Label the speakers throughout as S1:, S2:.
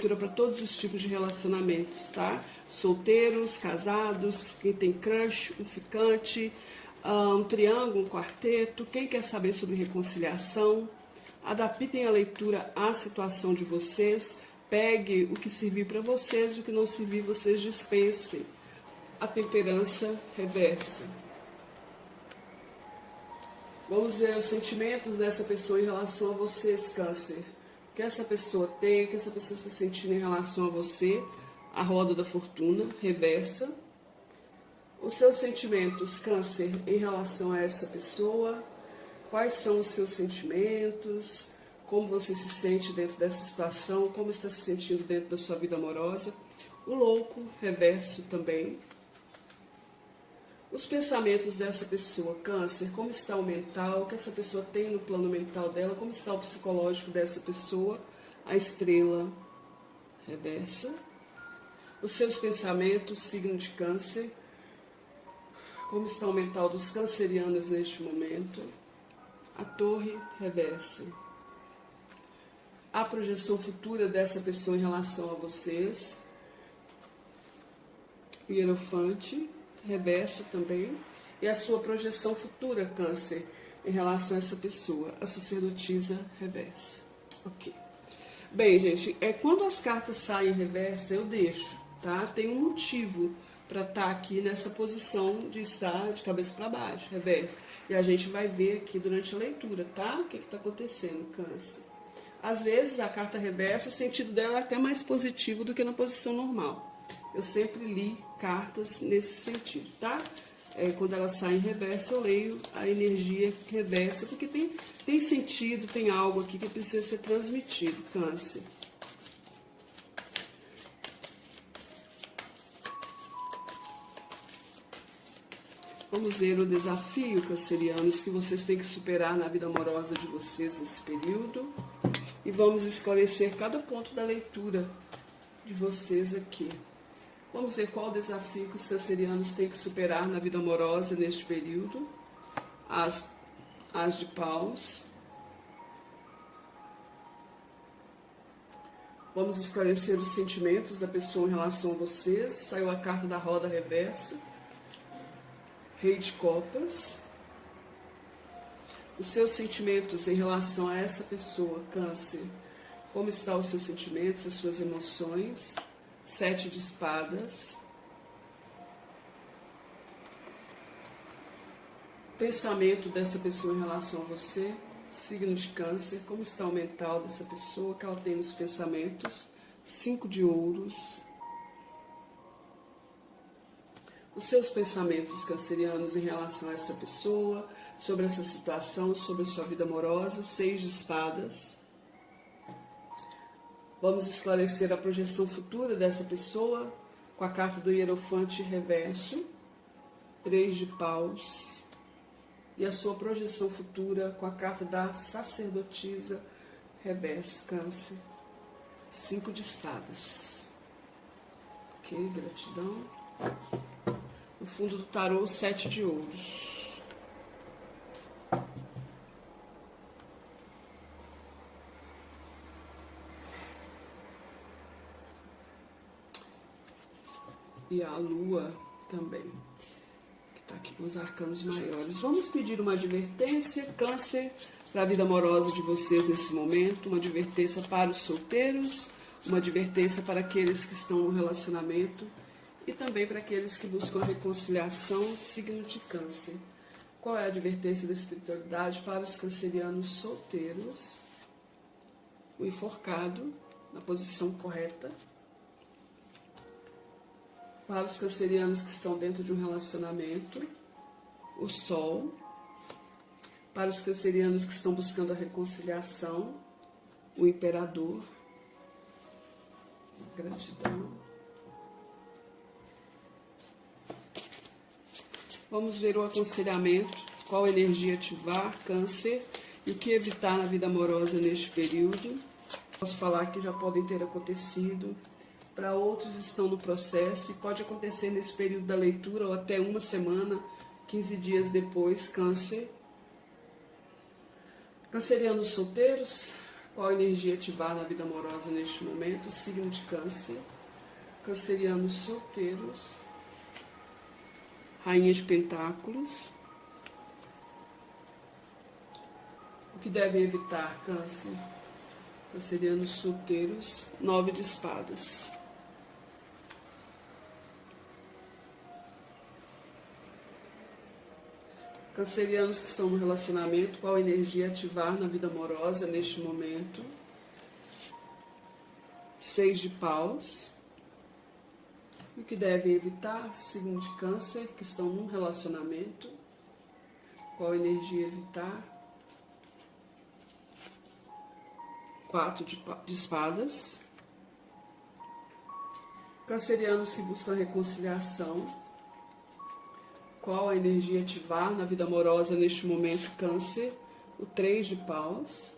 S1: Para todos os tipos de relacionamentos, tá? Solteiros, casados, quem tem crush, um ficante, um triângulo, um quarteto, quem quer saber sobre reconciliação, adaptem a leitura à situação de vocês, pegue o que servir para vocês, o que não servir vocês dispensem. A temperança reversa. Vamos ver os sentimentos dessa pessoa em relação a vocês, Câncer. O que essa pessoa tem, o que essa pessoa está sentindo em relação a você, a roda da fortuna, reversa. Os seus sentimentos, Câncer, em relação a essa pessoa, quais são os seus sentimentos, como você se sente dentro dessa situação, como está se sentindo dentro da sua vida amorosa. O louco, reverso também. Os pensamentos dessa pessoa, Câncer, como está o mental, o que essa pessoa tem no plano mental dela, como está o psicológico dessa pessoa, a estrela reversa. Os seus pensamentos, signo de Câncer, como está o mental dos cancerianos neste momento, a torre reversa. A projeção futura dessa pessoa em relação a vocês, o hierofante, reverso também, e a sua projeção futura, Câncer, em relação a essa pessoa, a sacerdotisa reversa. Ok. Bem, gente, quando as cartas saem reversa, eu deixo, tá? Tem um motivo para estar aqui nessa posição de estar de cabeça para baixo, reverso. E a gente vai ver aqui durante a leitura, tá? O que está acontecendo, Câncer. Às vezes, a carta reversa, o sentido dela é até mais positivo do que na posição normal. Eu sempre li cartas nesse sentido, tá? Quando elas saem em reversa, eu leio a energia reversa, porque tem sentido, tem algo aqui que precisa ser transmitido, Câncer. Vamos ver o desafio, cancerianos, que vocês têm que superar na vida amorosa de vocês nesse período. E vamos esclarecer cada ponto da leitura de vocês aqui. Vamos ver qual o desafio que os cancerianos têm que superar na vida amorosa neste período. As de paus. Vamos esclarecer os sentimentos da pessoa em relação a vocês. Saiu a carta da roda reversa. Rei de copas. Os seus sentimentos em relação a essa pessoa, Câncer. Como estão os seus sentimentos, as suas emoções. 7 de espadas. Pensamento dessa pessoa em relação a você. Signo de Câncer. Como está o mental dessa pessoa, que ela tem nos pensamentos. 5 de ouros. Os seus pensamentos cancerianos em relação a essa pessoa, sobre essa situação, sobre a sua vida amorosa. 6 de espadas. Vamos esclarecer a projeção futura dessa pessoa com a carta do hierofante reverso, 3 de paus, e a sua projeção futura com a carta da sacerdotisa reverso, Câncer, 5 de espadas. Ok, gratidão. No fundo do tarô, 7 de ouros. E a lua também, que está aqui com os arcanos maiores. Vamos pedir uma advertência, Câncer, para a vida amorosa de vocês nesse momento. Uma advertência para os solteiros, uma advertência para aqueles que estão no relacionamento e também para aqueles que buscam a reconciliação, signo de Câncer. Qual é a advertência da espiritualidade para os cancerianos solteiros? O enforcado, na posição correta. Para os cancerianos que estão dentro de um relacionamento, o sol. Para os cancerianos que estão buscando a reconciliação, o imperador. Gratidão. Vamos ver o aconselhamento, qual energia ativar, Câncer, e o que evitar na vida amorosa neste período. Posso falar que já podem ter acontecido. Para outros estão no processo e pode acontecer nesse período da leitura ou até uma semana, 15 dias depois, Câncer. Cancerianos solteiros, qual energia ativar na vida amorosa neste momento, signo de Câncer, cancerianos solteiros, Rainha de Pentáculos. O que devem evitar, Câncer? Cancerianos solteiros, 9 de espadas. Cancerianos que estão no relacionamento, qual energia ativar na vida amorosa neste momento? 6 de paus. O que devem evitar, signo de Câncer, que estão num relacionamento, qual energia evitar? 4 de espadas. Cancerianos que buscam reconciliação, qual a energia ativar na vida amorosa neste momento, Câncer? O 3 de paus.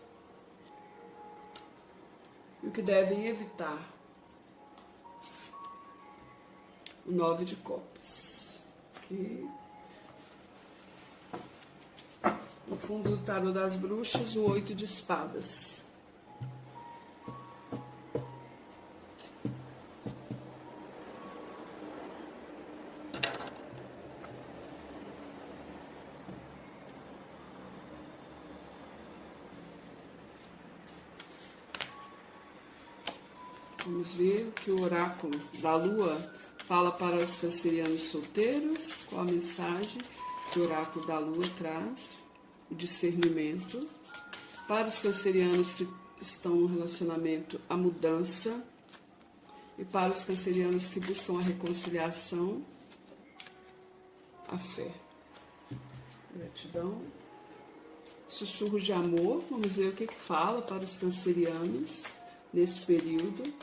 S1: E o que devem evitar? O 9 de copas. Okay. No fundo do tarô das bruxas, o 8 de espadas. Vamos ver o que o oráculo da Lua fala para os cancerianos solteiros. Qual a mensagem que o oráculo da Lua traz? O discernimento. Para os cancerianos que estão no relacionamento, a mudança. E para os cancerianos que buscam a reconciliação, a fé. Gratidão. Sussurro de amor. Vamos ver o que fala para os cancerianos nesse período.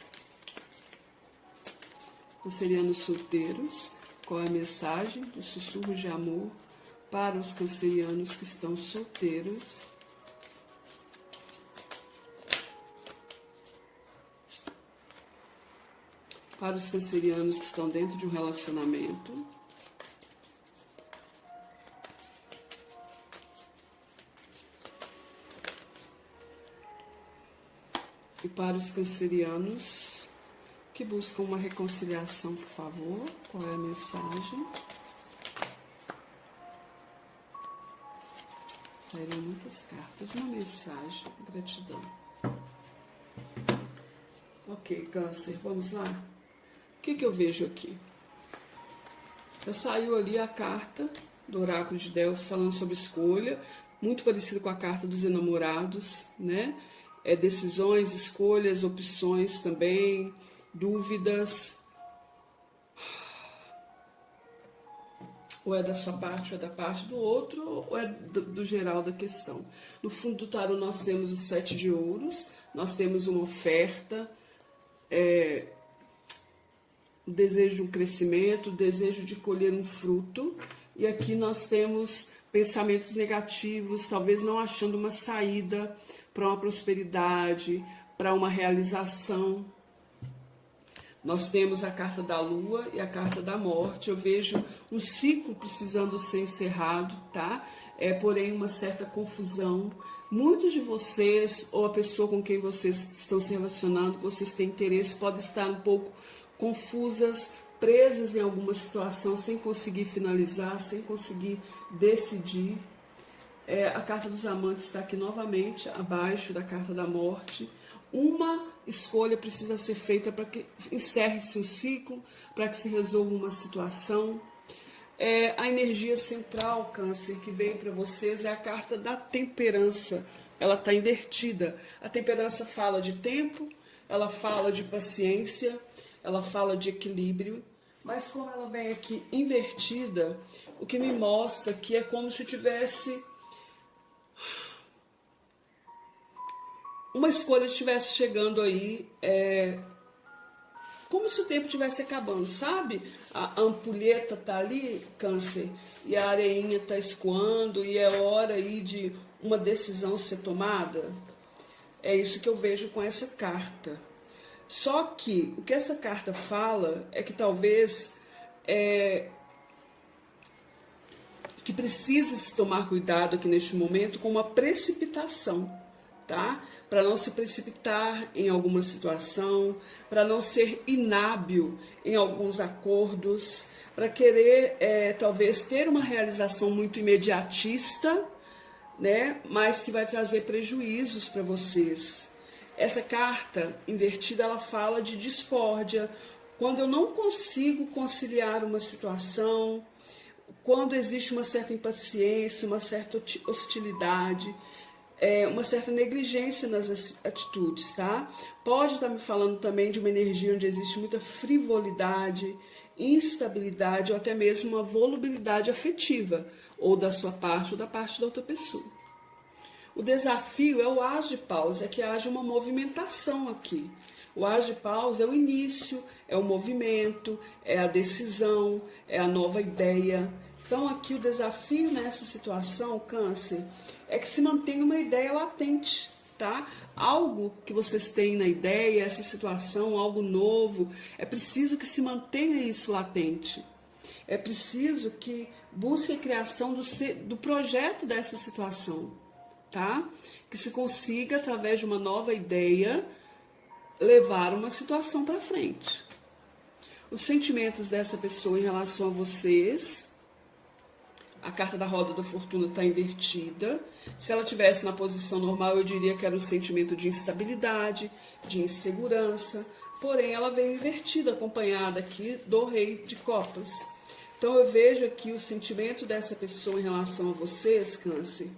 S1: Cancerianos solteiros, qual é a mensagem do sussurro de amor para os cancerianos que estão solteiros? Para os cancerianos que estão dentro de um relacionamento. E para os cancerianos que buscam uma reconciliação, por favor, qual é a mensagem? Saíram muitas cartas, uma mensagem, gratidão. Ok, Câncer, vamos lá? O que eu vejo aqui? Já saiu ali a carta do oráculo de Delfos falando sobre escolha, muito parecido com a carta dos enamorados, né? Decisões, escolhas, opções também, dúvidas. Ou é da sua parte, ou é da parte do outro, ou é do geral da questão. No fundo do tarô nós temos os 7 de ouros, nós temos uma oferta, o desejo de um crescimento, o desejo de colher um fruto. E aqui nós temos pensamentos negativos, talvez não achando uma saída para uma prosperidade, para uma realização. Nós temos a carta da Lua e a carta da Morte. Eu vejo um ciclo precisando ser encerrado, tá? Porém, uma certa confusão. Muitos de vocês, ou a pessoa com quem vocês estão se relacionando, que vocês têm interesse, podem estar um pouco confusas, presas em alguma situação, sem conseguir finalizar, sem conseguir decidir. A carta dos amantes está aqui novamente, abaixo da carta da Morte. Uma escolha precisa ser feita para que encerre-se um ciclo, para que se resolva uma situação. A energia central, Câncer, que veio para vocês é a carta da temperança. Ela está invertida. A temperança fala de tempo, ela fala de paciência, ela fala de equilíbrio. Mas como ela vem aqui invertida, o que me mostra que é como se tivesse uma escolha estivesse chegando aí, como se o tempo estivesse acabando, sabe? A ampulheta tá ali, Câncer, e a areinha tá escoando, e é hora aí de uma decisão ser tomada. É isso que eu vejo com essa carta. Só que o que essa carta fala é que talvez que precisa se tomar cuidado aqui neste momento com uma precipitação, tá? para não se precipitar em alguma situação, para não ser inábil em alguns acordos, para querer talvez ter uma realização muito imediatista, né, mas que vai trazer prejuízos para vocês. Essa carta invertida, ela fala de discórdia, quando eu não consigo conciliar uma situação, quando existe uma certa impaciência, uma certa hostilidade, uma certa negligência nas atitudes, tá? Pode estar me falando também de uma energia onde existe muita frivolidade, instabilidade ou até mesmo uma volubilidade afetiva, ou da sua parte ou da parte da outra pessoa. O desafio é o As de Paus, é que haja uma movimentação aqui. O As de Paus é o início, é o movimento, é a decisão, é a nova ideia. Então aqui o desafio nessa situação, Câncer, é que se mantenha uma ideia latente, tá? Algo que vocês têm na ideia, essa situação, algo novo, é preciso que se mantenha isso latente. É preciso que busque a criação do projeto dessa situação, tá? Que se consiga, através de uma nova ideia, levar uma situação para frente. Os sentimentos dessa pessoa em relação a vocês, a carta da roda da fortuna está invertida. Se ela tivesse na posição normal, eu diria que era um sentimento de instabilidade, de insegurança, porém ela veio invertida, acompanhada aqui do Rei de Copas. Então eu vejo aqui o sentimento dessa pessoa em relação a vocês, Câncer,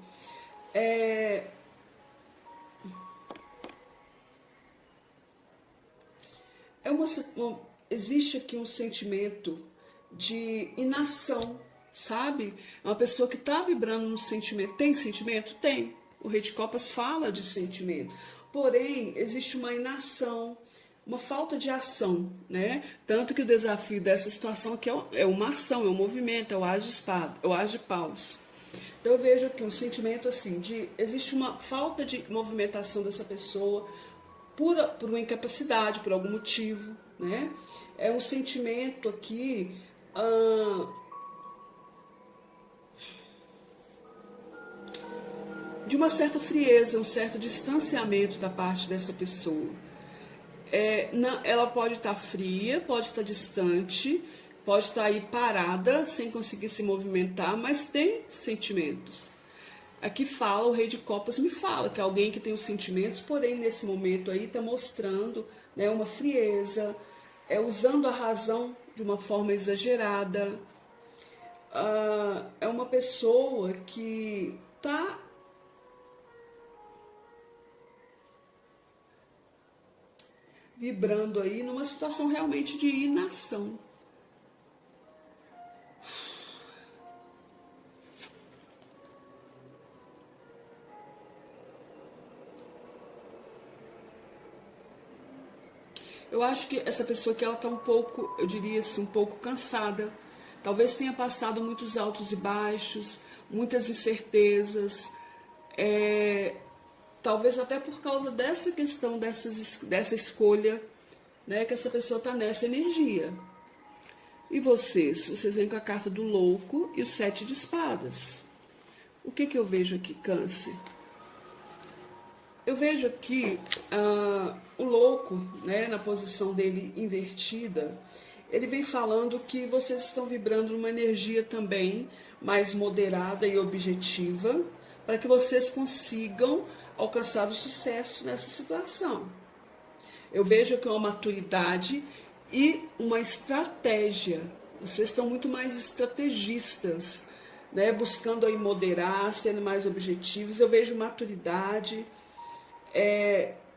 S1: existe aqui um sentimento de inação, sabe? É uma pessoa que está vibrando no sentimento. Tem sentimento? Tem. O Rei de Copas fala de sentimento. Porém, existe uma inação, uma falta de ação, né? Tanto que o desafio dessa situação aqui é uma ação, é um movimento, é o As de Espada, é o As de Paus. Então eu vejo aqui um sentimento assim, existe uma falta de movimentação dessa pessoa por uma incapacidade, por algum motivo, né? É um sentimento aqui de uma certa frieza, um certo distanciamento da parte dessa pessoa. Ela pode estar fria, pode estar distante, pode estar aí parada, sem conseguir se movimentar, mas tem sentimentos. Aqui fala, o Rei de Copas me fala que é alguém que tem os sentimentos, porém nesse momento aí está mostrando, né, uma frieza, usando a razão de uma forma exagerada. É uma pessoa que está vibrando aí numa situação realmente de inação. Eu acho que essa pessoa aqui, ela está um pouco, eu diria assim, um pouco cansada. Talvez tenha passado muitos altos e baixos, muitas incertezas. Talvez até por causa dessa questão, dessa escolha, né, que essa pessoa está nessa energia. E vocês? Vocês vêm com a carta do louco e o 7 de espadas. O que eu vejo aqui, Câncer? Eu vejo aqui o louco, né, na posição dele invertida. Ele vem falando que vocês estão vibrando numa energia também mais moderada e objetiva, para que vocês consigam alcançar o sucesso nessa situação. Eu vejo aqui uma maturidade e uma estratégia. Vocês estão muito mais estrategistas, né, buscando aí moderar, sendo mais objetivos. Eu vejo maturidade.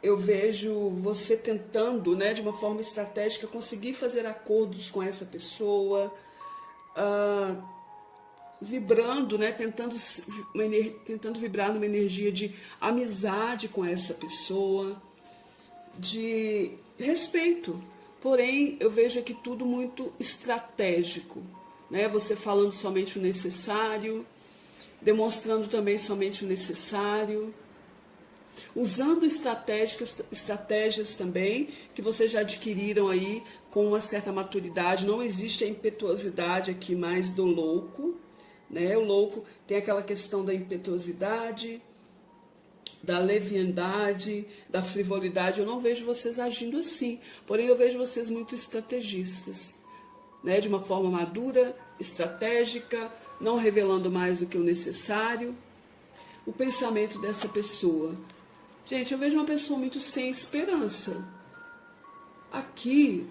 S1: Eu vejo você tentando, né, de uma forma estratégica, conseguir fazer acordos com essa pessoa, vibrando, né, tentando vibrar numa energia de amizade com essa pessoa, de respeito. Porém, eu vejo aqui tudo muito estratégico, né, você falando somente o necessário, demonstrando também somente o necessário, usando estratégias também que vocês já adquiriram aí com uma certa maturidade. Não existe a impetuosidade aqui mais do louco, né? O louco tem aquela questão da impetuosidade, da leviandade, da frivolidade. Eu não vejo vocês agindo assim, porém eu vejo vocês muito estrategistas, né? De uma forma madura, estratégica, não revelando mais do que o necessário. O pensamento dessa pessoa. Gente, eu vejo uma pessoa muito sem esperança. Aqui,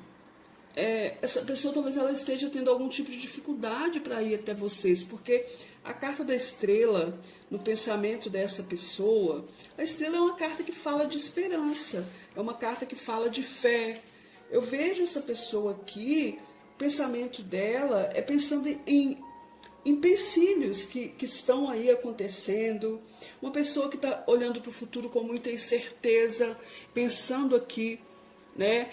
S1: essa pessoa talvez ela esteja tendo algum tipo de dificuldade para ir até vocês, porque a carta da estrela, no pensamento dessa pessoa, a estrela é uma carta que fala de esperança, é uma carta que fala de fé. Eu vejo essa pessoa aqui, o pensamento dela é pensando em empecilhos que estão aí acontecendo, uma pessoa que está olhando para o futuro com muita incerteza, pensando aqui, né?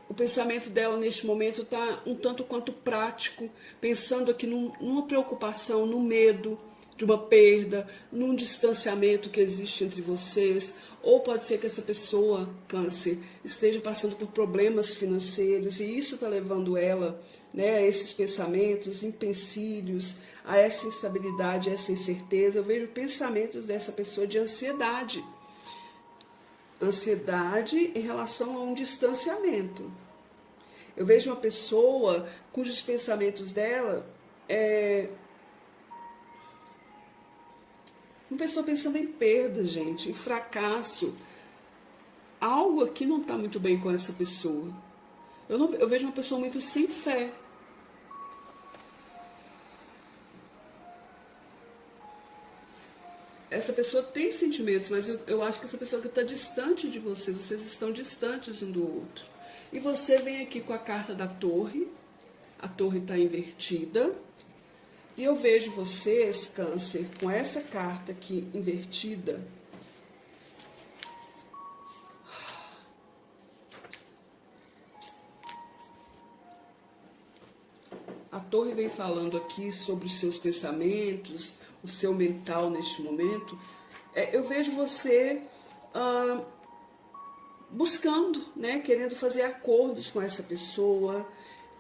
S1: O pensamento dela neste momento está um tanto quanto prático, pensando aqui numa preocupação, no medo de uma perda, num distanciamento que existe entre vocês, ou pode ser que essa pessoa, Câncer, esteja passando por problemas financeiros e isso está levando ela, né, a esses pensamentos, empecilhos, a essa instabilidade, a essa incerteza. Eu vejo pensamentos dessa pessoa de ansiedade. Ansiedade em relação a um distanciamento. Eu vejo uma pessoa cujos pensamentos dela uma pessoa pensando em perda, gente, em fracasso. Algo aqui não está muito bem com essa pessoa. Eu vejo uma pessoa muito sem fé. Essa pessoa tem sentimentos, mas eu acho que essa pessoa que está distante de vocês estão distantes um do outro. E você vem aqui com a carta da torre, a torre está invertida, e eu vejo vocês, Câncer, com essa carta aqui invertida, a torre vem falando aqui sobre os seus pensamentos, o seu mental neste momento. Eu vejo você buscando, né, querendo fazer acordos com essa pessoa,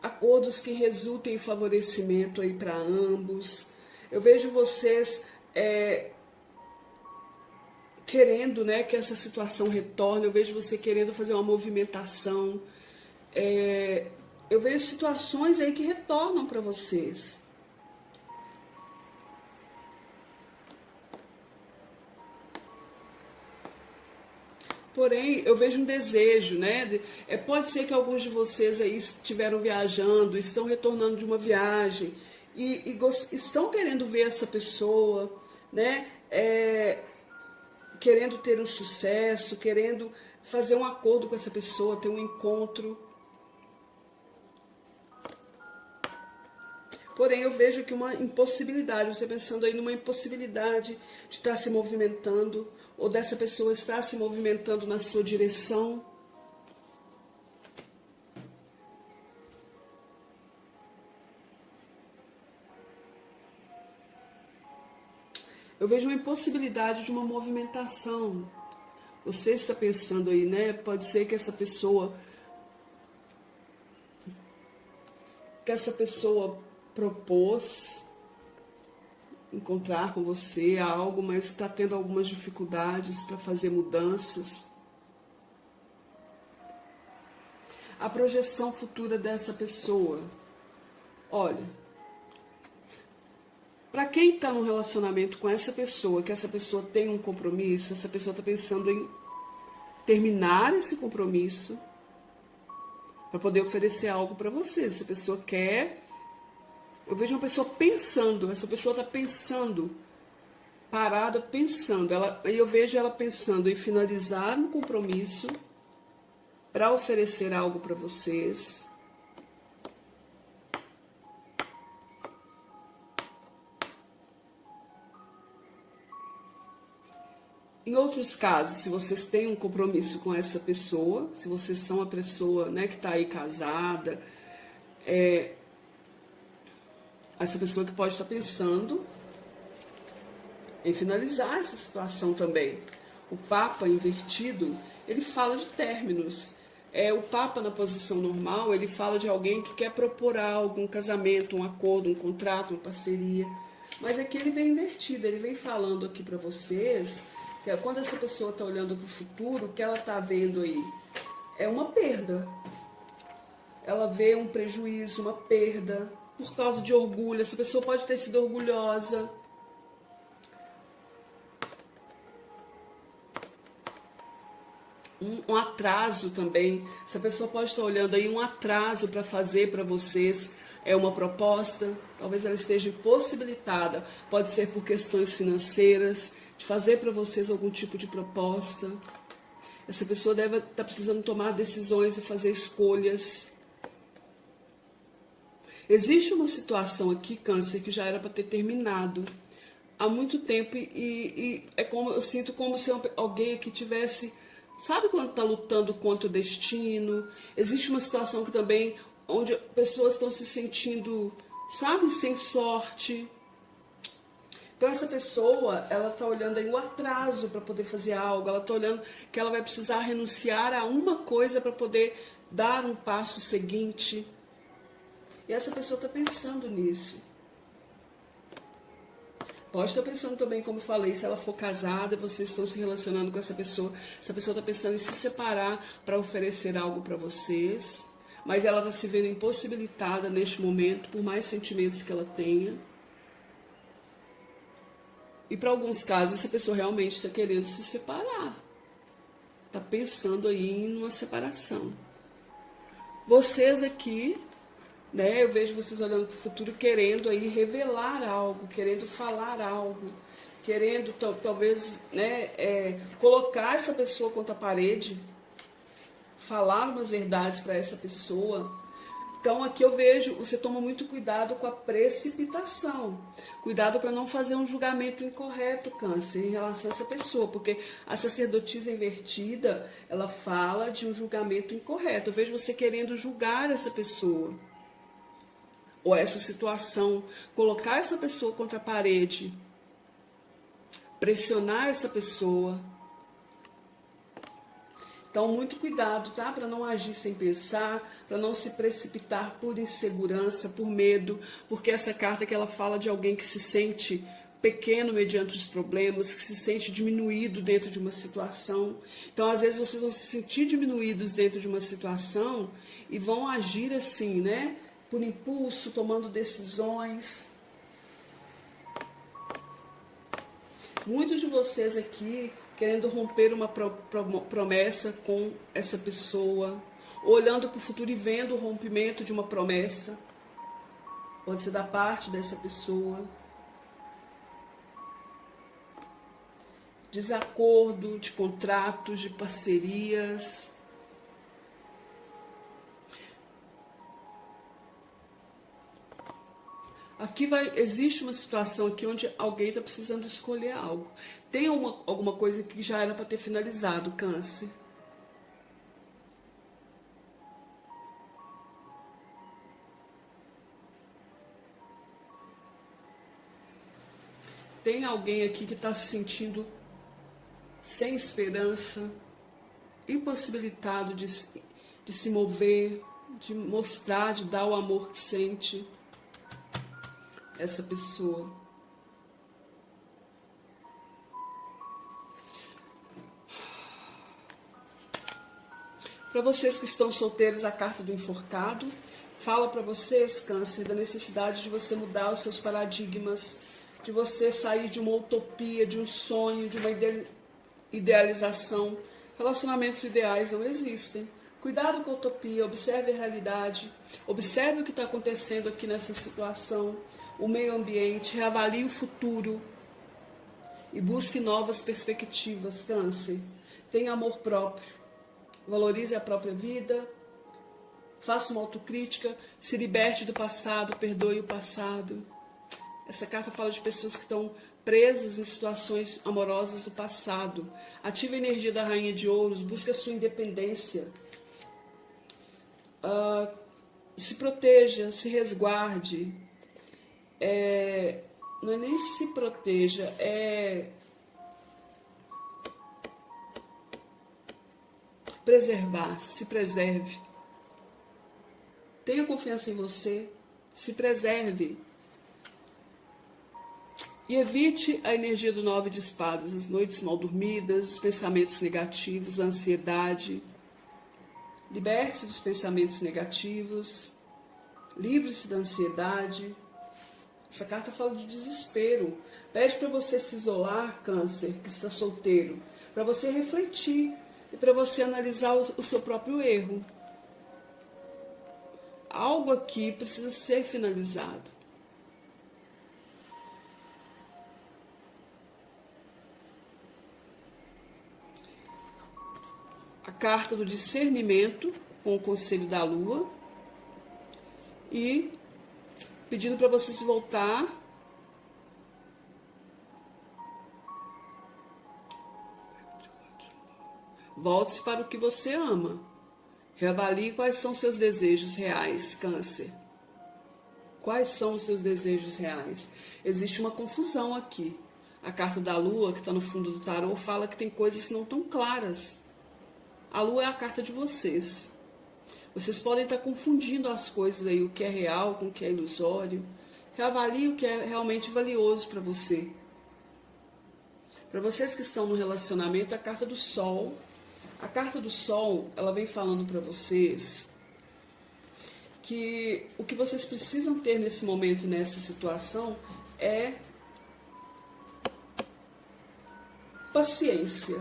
S1: acordos que resultem em favorecimento aí para ambos. Eu vejo vocês querendo, né, que essa situação retorne. Eu vejo você querendo fazer uma movimentação. Eu vejo situações aí que retornam para vocês. Porém, eu vejo um desejo, né? Pode ser que alguns de vocês aí estiveram viajando, estão retornando de uma viagem e estão querendo ver essa pessoa, né? Querendo ter um sucesso, querendo fazer um acordo com essa pessoa, ter um encontro. Porém, eu vejo aqui uma impossibilidade, você pensando aí numa impossibilidade de estar se movimentando, ou dessa pessoa estar se movimentando na sua direção. Eu vejo uma impossibilidade de uma movimentação. Você está pensando aí, né? Pode ser que essa pessoa propôs encontrar com você algo, mas está tendo algumas dificuldades para fazer mudanças. A projeção futura dessa pessoa. Olha, para quem está num relacionamento com essa pessoa, que essa pessoa tem um compromisso, essa pessoa está pensando em terminar esse compromisso para poder oferecer algo para você. Essa pessoa quer... Eu vejo uma pessoa pensando, essa pessoa está pensando, parada pensando. Eu vejo ela pensando em finalizar um compromisso para oferecer algo para vocês. Em outros casos, se vocês têm um compromisso com essa pessoa, se vocês são a pessoa, né, que está aí casada, essa pessoa que pode estar pensando em finalizar essa situação também. O Papa invertido, ele fala de términos. O Papa na posição normal, ele fala de alguém que quer propor algo, um casamento, um acordo, um contrato, uma parceria. Mas aqui ele vem invertido, ele vem falando aqui para vocês Que é quando essa pessoa está olhando para o futuro, o que ela está vendo aí é uma perda. Ela vê um prejuízo, uma perda, por causa de orgulho. Essa pessoa pode ter sido orgulhosa. Um atraso também. Essa pessoa pode estar olhando aí um atraso para fazer para vocês uma proposta. Talvez ela esteja impossibilitada. Pode ser por questões financeiras, de fazer para vocês algum tipo de proposta. Essa pessoa deve estar precisando tomar decisões e fazer escolhas. Existe uma situação aqui, Câncer, que já era para ter terminado há muito tempo e é como eu sinto como se alguém aqui tivesse, sabe quando está lutando contra o destino? Existe uma situação que também onde pessoas estão se sentindo, sabe, sem sorte. Então essa pessoa, ela está olhando aí um atraso para poder fazer algo, ela está olhando que ela vai precisar renunciar a uma coisa para poder dar um passo seguinte. E essa pessoa está pensando nisso. Pode estar pensando também, como eu falei, se ela for casada, vocês estão se relacionando com essa pessoa está pensando em se separar para oferecer algo para vocês, mas ela está se vendo impossibilitada neste momento, por mais sentimentos que ela tenha. E para alguns casos, essa pessoa realmente está querendo se separar. Está pensando aí em uma separação. Vocês aqui, né, eu vejo vocês olhando para o futuro, querendo aí revelar algo, querendo falar algo, querendo talvez, né, colocar essa pessoa contra a parede, falar umas verdades para essa pessoa. Então aqui eu vejo, você toma muito cuidado com a precipitação. Cuidado para não fazer um julgamento incorreto, Câncer, em relação a essa pessoa. Porque a sacerdotisa invertida, ela fala de um julgamento incorreto. Eu vejo você querendo julgar essa pessoa. Ou essa situação. Colocar essa pessoa contra a parede. Pressionar essa pessoa. Então, muito cuidado, tá? Para não agir sem pensar, para não se precipitar por insegurança, por medo, porque essa carta que ela fala de alguém que se sente pequeno mediante os problemas, que se sente diminuído dentro de uma situação. Então, às vezes, vocês vão se sentir diminuídos dentro de uma situação e vão agir assim, né? Por impulso, tomando decisões. Muitos de vocês aqui querendo romper uma promessa com essa pessoa, olhando para o futuro e vendo o rompimento de uma promessa. Pode ser da parte dessa pessoa. Desacordo de contratos, de parcerias. Aqui existe uma situação aqui onde alguém está precisando escolher algo. Tem alguma coisa que já era para ter finalizado, Câncer. Tem alguém aqui que está se sentindo sem esperança, impossibilitado de se mover, de mostrar, de dar o amor que sente. Essa pessoa. Para vocês que estão solteiros, a carta do enforcado fala para vocês, Câncer, da necessidade de você mudar os seus paradigmas, de você sair de uma utopia, de um sonho, de uma idealização. Relacionamentos ideais não existem. Cuidado com a utopia, observe a realidade, observe o que está acontecendo aqui nessa situação, o meio ambiente, reavalie o futuro e busque novas perspectivas, Câncer. Tenha amor próprio, valorize a própria vida, faça uma autocrítica, se liberte do passado, perdoe o passado. Essa carta fala de pessoas que estão presas em situações amorosas do passado. Ative a energia da Rainha de Ouros, busque a sua independência. Se proteja, se resguarde. Não é nem se proteja, preservar, se preserve. Tenha confiança em você, se preserve. E evite a energia do 9 de espadas, as noites mal dormidas, os pensamentos negativos, a ansiedade. Liberte-se dos pensamentos negativos, livre-se da ansiedade. Essa carta fala de desespero. Pede para você se isolar, Câncer, que está solteiro, para você refletir e para você analisar o seu próprio erro. Algo aqui precisa ser finalizado. A carta do discernimento com o conselho da lua e pedindo para você se voltar volte-se para o que você ama. Reavalie quais são seus desejos reais, Câncer. Quais são os seus desejos reais? Existe uma confusão aqui. A carta da lua, que está no fundo do tarô, fala que tem coisas que não estão claras. A lua é a carta de vocês. Vocês podem estar confundindo as coisas aí, o que é real com o que é ilusório. Reavalie o que é realmente valioso para você. Para vocês que estão no relacionamento, a carta do Sol. A carta do Sol, ela vem falando para vocês que o que vocês precisam ter nesse momento, nessa situação, é paciência.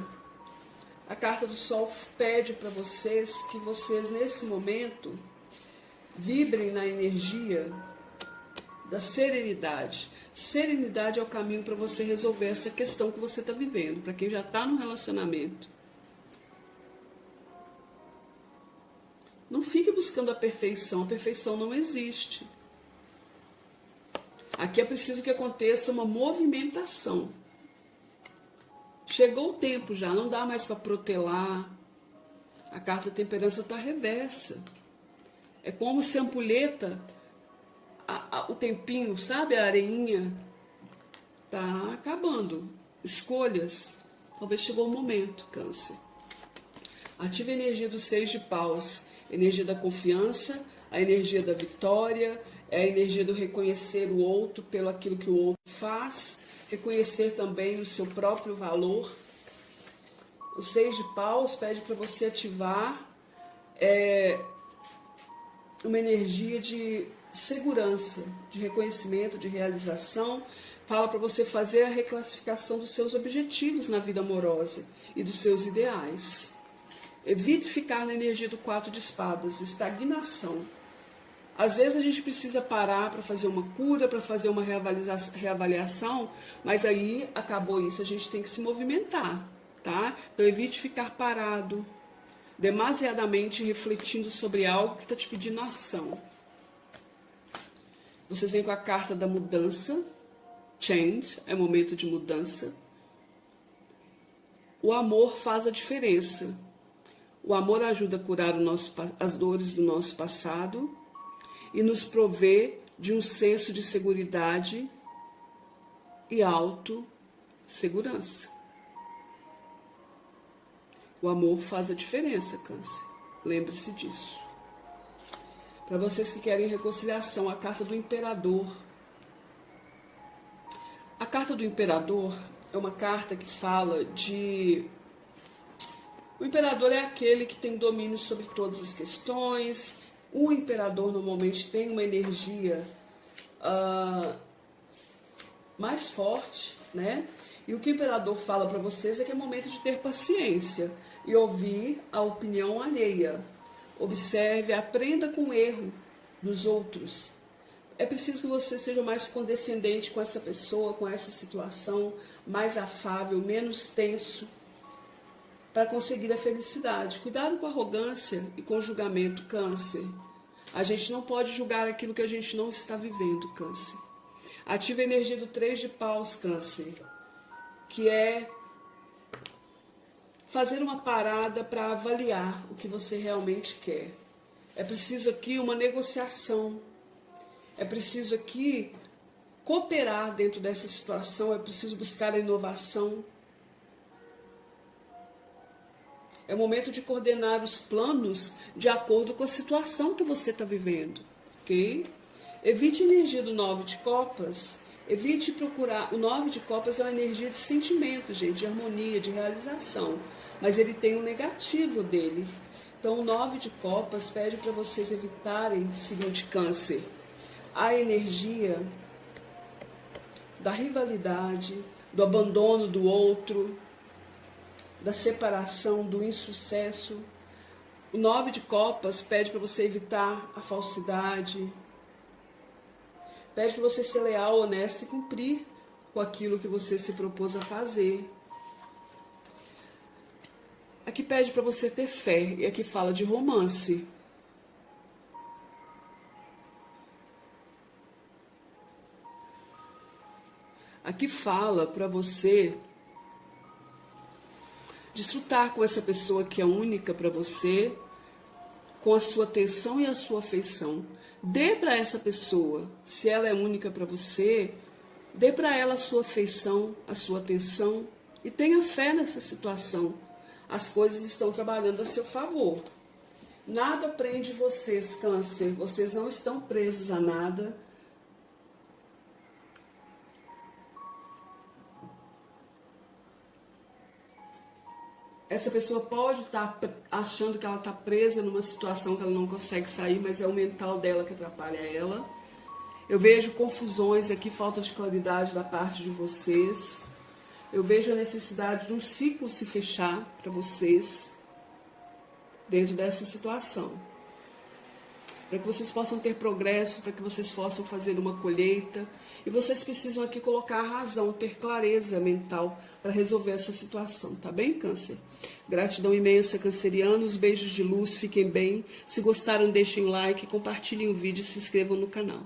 S1: A carta do Sol pede para vocês que vocês, nesse momento, vibrem na energia da serenidade. Serenidade é o caminho para você resolver essa questão que você está vivendo, para quem já está no relacionamento. Não fique buscando a perfeição não existe. Aqui é preciso que aconteça uma movimentação. Chegou o tempo já, não dá mais para protelar. A carta da temperança está reversa. É como se a ampulheta, o tempinho, sabe, a areinha, está acabando. Escolhas. Talvez chegou o momento, Câncer. Ative a energia dos 6 de paus. Energia da confiança, a energia da vitória, é a energia do reconhecer o outro pelo aquilo que o outro faz, reconhecer também o seu próprio valor. O 6 de paus pede para você ativar uma energia de segurança, de reconhecimento, de realização. Fala para você fazer a reclassificação dos seus objetivos na vida amorosa e dos seus ideais. Evite ficar na energia do 4 de espadas, estagnação. Às vezes a gente precisa parar para fazer uma cura, para fazer uma reavaliação, mas aí acabou isso, a gente tem que se movimentar, tá? Então evite ficar parado, demasiadamente refletindo sobre algo que está te pedindo ação. Vocês vêm com a carta da mudança, change, é momento de mudança. O amor faz a diferença. O amor ajuda a curar as dores do nosso passado e nos provê de um senso de seguridade e autossegurança. O amor faz a diferença, Câncer. Lembre-se disso. Para vocês que querem reconciliação, a carta do Imperador. A carta do Imperador é uma carta que fala de... O imperador é aquele que tem domínio sobre todas as questões. O imperador normalmente tem uma energia mais forte, né? E o que o imperador fala para vocês é que é momento de ter paciência e ouvir a opinião alheia. Observe, aprenda com o erro dos outros. É preciso que você seja mais condescendente com essa pessoa, com essa situação, mais afável, menos tenso, para conseguir a felicidade. Cuidado com a arrogância e com o julgamento, Câncer. A gente não pode julgar aquilo que a gente não está vivendo, Câncer. Ative a energia do 3 de paus, Câncer, que é fazer uma parada para avaliar o que você realmente quer. É preciso aqui uma negociação. É preciso aqui cooperar dentro dessa situação. É preciso buscar a inovação. É o momento de coordenar os planos de acordo com a situação que você está vivendo, ok? Evite a energia do 9 de copas, Evite procurar. O 9 de copas é uma energia de sentimento, gente, de harmonia, de realização. Mas ele tem um negativo dele. Então, o 9 de copas pede para vocês evitarem, signo de câncer, a energia da rivalidade, do abandono do outro, da separação, do insucesso. O 9 de copas pede para você evitar a falsidade, pede para você ser leal, honesto e cumprir com aquilo que você se propôs a fazer. Aqui pede para você ter fé, e aqui fala de romance. Aqui fala para você desfrutar com essa pessoa que é única para você, com a sua atenção e a sua afeição. Dê para essa pessoa, se ela é única para você, dê para ela a sua afeição, a sua atenção e tenha fé nessa situação. As coisas estão trabalhando a seu favor. Nada prende vocês, Câncer. Vocês não estão presos a nada. Essa pessoa pode estar achando que ela está presa numa situação que ela não consegue sair, mas é o mental dela que atrapalha ela. Eu vejo confusões aqui, falta de claridade da parte de vocês. Eu vejo a necessidade de um ciclo se fechar para vocês dentro dessa situação. Para que vocês possam ter progresso, para que vocês possam fazer uma colheita. E vocês precisam aqui colocar a razão, ter clareza mental para resolver essa situação, tá bem, Câncer? Gratidão imensa, cancerianos, beijos de luz, fiquem bem. Se gostaram, deixem o like, compartilhem o vídeo e se inscrevam no canal.